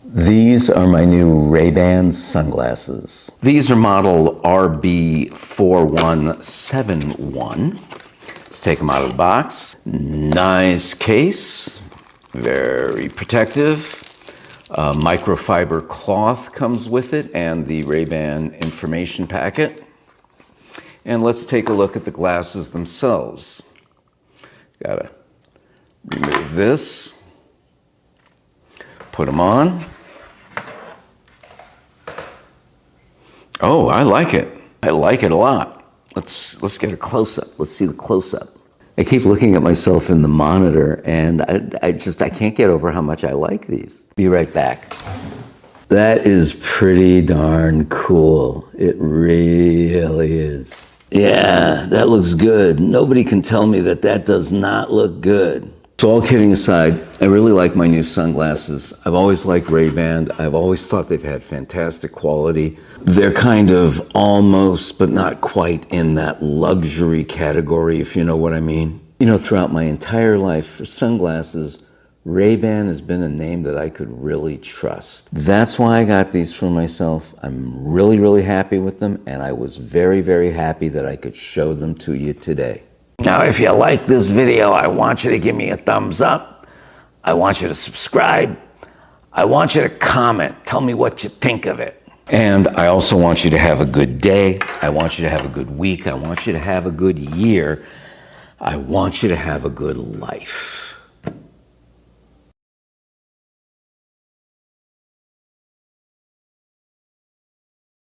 These are my new Ray-Ban sunglasses. These are model Rb4171. Let's take them out of the box. Nice case, very protective. Microfiber cloth comes with it and the Ray-Ban information packet. And let's take a look at the glasses themselves. Gotta remove this, put them on. Oh, I like it. I like it a lot. Let's get a close-up. Let's see the close-up. I keep looking at myself in the monitor and I can't get over how much I like these. Be right back. That is pretty darn cool. It really is. Yeah, that looks good. Nobody can tell me that that does not look good. So all kidding aside, I really like my new sunglasses. I've always liked Ray-Ban. I've always thought they've had fantastic quality. They're kind of almost, but not quite in that luxury category, if you know what I mean. You know, throughout my entire life for sunglasses, Ray-Ban has been a name that I could really trust. That's why I got these for myself. I'm really, really happy with them, and I was very, very happy that I could show them to you today. Now, if you like this video, I want you to give me a thumbs up. I want you to subscribe. I want you to comment. Tell me what you think of it. And I also want you to have a good day. I want you to have a good week. I want you to have a good year. I want you to have a good life.